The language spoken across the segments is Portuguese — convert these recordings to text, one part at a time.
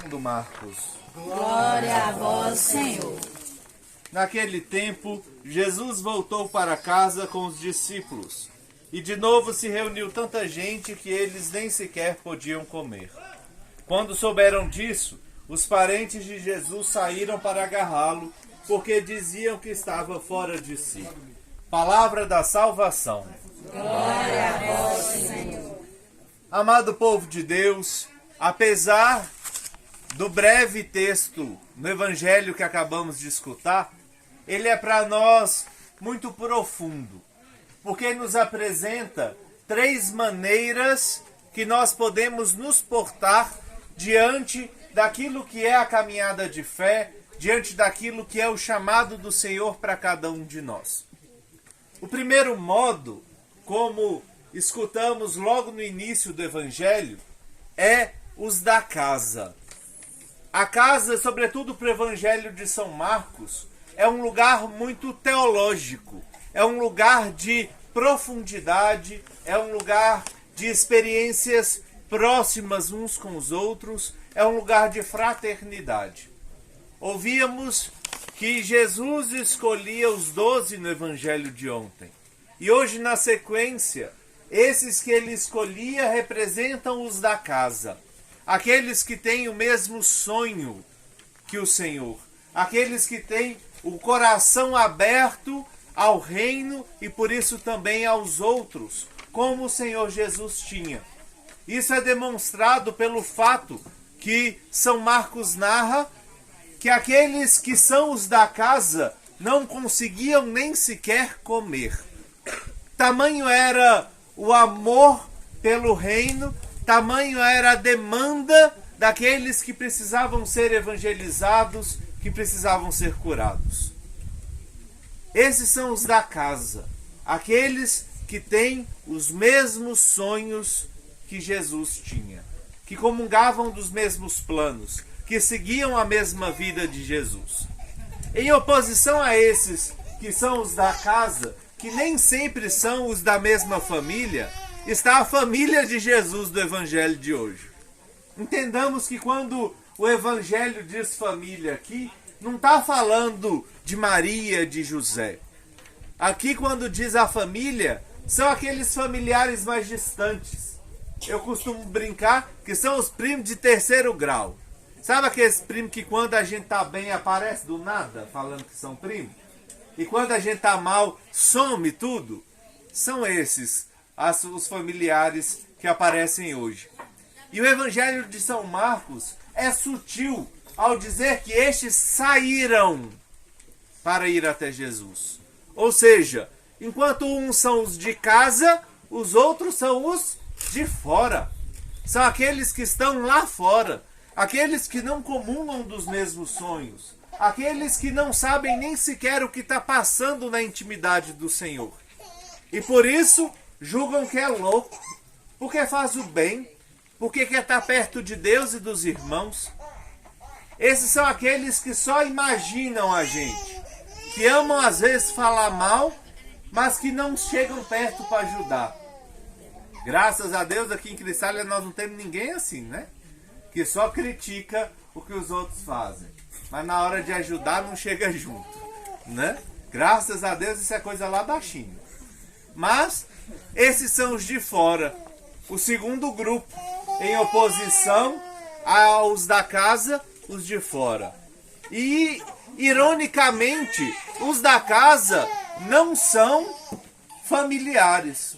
segundo Marcos. Glória a vós, Senhor. Naquele tempo, Jesus voltou para casa com os discípulos. E de novo se reuniu tanta gente que eles nem sequer podiam comer. Quando souberam disso, os parentes de Jesus saíram para agarrá-lo, porque diziam que estava fora de si. Palavra da salvação. Glória a vós, Senhor. Amado povo de Deus, apesar do breve texto no Evangelho que acabamos de escutar, ele é para nós muito profundo, porque nos apresenta 3 maneiras que nós podemos nos portar diante daquilo que é a caminhada de fé, diante daquilo que é o chamado do Senhor para cada um de nós. O primeiro modo, como escutamos logo no início do Evangelho, é os da casa. A casa, sobretudo para o Evangelho de São Marcos, é um lugar muito teológico, é um lugar de profundidade, é um lugar de experiências próximas uns com os outros, é um lugar de fraternidade. Ouvíamos que Jesus escolhia os 12 no Evangelho de ontem. E hoje, na sequência, esses que ele escolhia representam os da casa. Aqueles que têm o mesmo sonho que o Senhor. Aqueles que têm o coração aberto ao reino e por isso também aos outros, como o Senhor Jesus tinha. Isso é demonstrado pelo fato que São Marcos narra que aqueles que são os da casa não conseguiam nem sequer comer. Tamanho era o amor pelo reino, tamanho era a demanda daqueles que precisavam ser evangelizados, que precisavam ser curados. Esses são os da casa, aqueles que têm os mesmos sonhos que Jesus tinha, que comungavam dos mesmos planos, que seguiam a mesma vida de Jesus. Em oposição a esses que são os da casa, que nem sempre são os da mesma família, está a família de Jesus do Evangelho de hoje. Entendamos que quando o Evangelho diz família aqui, não está falando de Maria, de José. Aqui quando diz a família, são aqueles familiares mais distantes. Eu costumo brincar que são os primos de 3º grau. Sabe aqueles primos que quando a gente tá bem aparece do nada, falando que são primos? E quando a gente tá mal, some tudo? São esses os familiares que aparecem hoje. E o Evangelho de São Marcos é sutil ao dizer que estes saíram para ir até Jesus. Ou seja, enquanto uns são os de casa, os outros são os de fora. São aqueles que estão lá fora. Aqueles que não comungam dos mesmos sonhos. Aqueles que não sabem nem sequer o que está passando na intimidade do Senhor. E por isso julgam que é louco. Porque faz o bem. Porque quer estar perto de Deus e dos irmãos. Esses são aqueles que só imaginam a gente. Que amam às vezes falar mal, mas que não chegam perto para ajudar. Graças a Deus aqui em Cristália nós não temos ninguém assim, né? Que só critica o que os outros fazem. Mas na hora de ajudar não chega junto, né? Graças a Deus isso é coisa lá da China. Mas esses são os de fora. O segundo grupo, em oposição aos da casa, os de fora. E, ironicamente, os da casa não são familiares.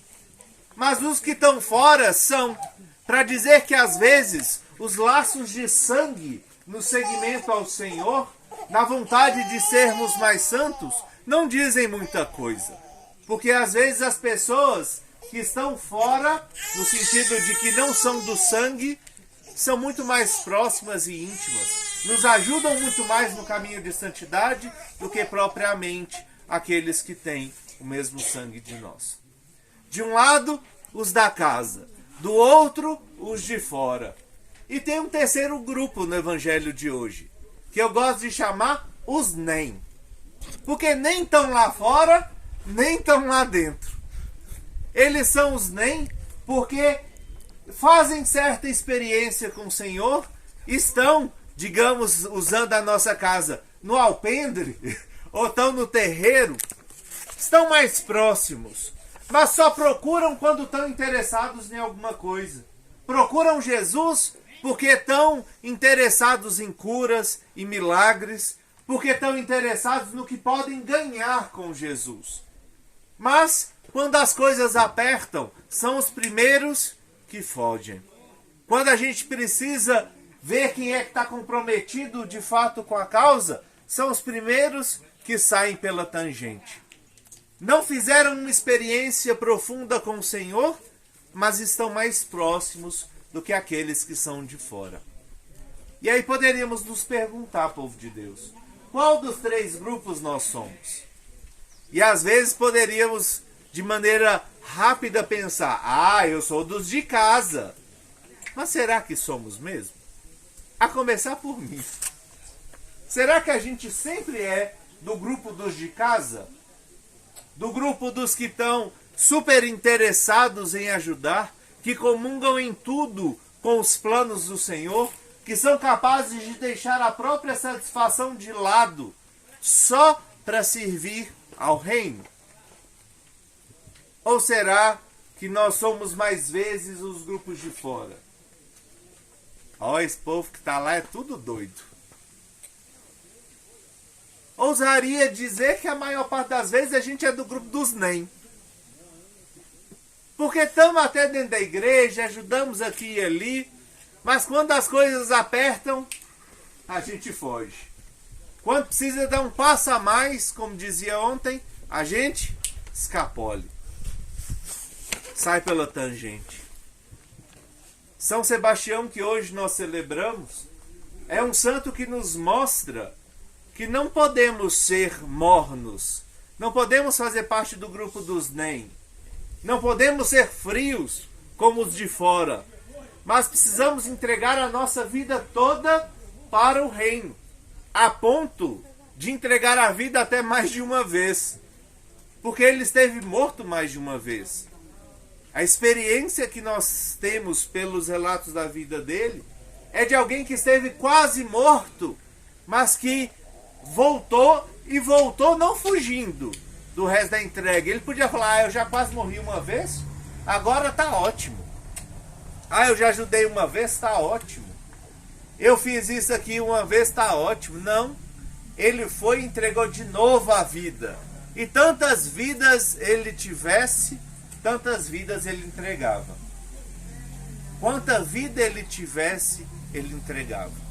Mas os que estão fora são, para dizer que às vezes os laços de sangue no seguimento ao Senhor, na vontade de sermos mais santos, não dizem muita coisa. Porque às vezes as pessoas que estão fora, no sentido de que não são do sangue, são muito mais próximas e íntimas. Nos ajudam muito mais no caminho de santidade do que propriamente aqueles que têm o mesmo sangue de nós. De um lado, os da casa. Do outro, os de fora. E tem um terceiro grupo no Evangelho de hoje, que eu gosto de chamar os nem. Porque nem estão lá fora, nem estão lá dentro. Eles são os nem porque fazem certa experiência com o Senhor, estão digamos, usando a nossa casa no alpendre, ou estão no terreiro, estão mais próximos, mas só procuram quando estão interessados em alguma coisa. Procuram Jesus porque estão interessados em curas e milagres, porque estão interessados no que podem ganhar com Jesus. Mas, quando as coisas apertam, são os primeiros que fogem. Quando a gente precisa ver quem é que está comprometido de fato com a causa, são os primeiros que saem pela tangente. Não fizeram uma experiência profunda com o Senhor, mas estão mais próximos do que aqueles que são de fora. E aí poderíamos nos perguntar, povo de Deus, qual dos três grupos nós somos? E às vezes poderíamos, de maneira rápida, pensar, eu sou dos de casa. Mas será que somos mesmo? A começar por mim. Será que a gente sempre é do grupo dos de casa? Do grupo dos que estão super interessados em ajudar, que comungam em tudo com os planos do Senhor, que são capazes de deixar a própria satisfação de lado só para servir ao reino? Ou será que nós somos mais vezes os grupos de fora? Esse povo que está lá é tudo doido. Ousaria dizer que a maior parte das vezes a gente é do grupo dos NEM. Porque estamos até dentro da igreja, ajudamos aqui e ali, mas quando as coisas apertam, a gente foge. Quando precisa dar um passo a mais, como dizia ontem, a gente escapole. Sai pela tangente. São Sebastião, que hoje nós celebramos, é um santo que nos mostra que não podemos ser mornos, não podemos fazer parte do grupo dos NEM, não podemos ser frios como os de fora, mas precisamos entregar a nossa vida toda para o reino, a ponto de entregar a vida até mais de uma vez, porque ele esteve morto mais de uma vez. A experiência que nós temos pelos relatos da vida dele é de alguém que esteve quase morto, mas que voltou, e voltou não fugindo do resto da entrega. Ele podia falar, eu já quase morri uma vez, agora tá ótimo. Eu já ajudei uma vez, tá ótimo. Eu fiz isso aqui uma vez, tá ótimo. Não, ele foi e entregou de novo a vida. E tantas vidas ele tivesse, tantas vidas ele entregava. Quanta vida ele tivesse, ele entregava.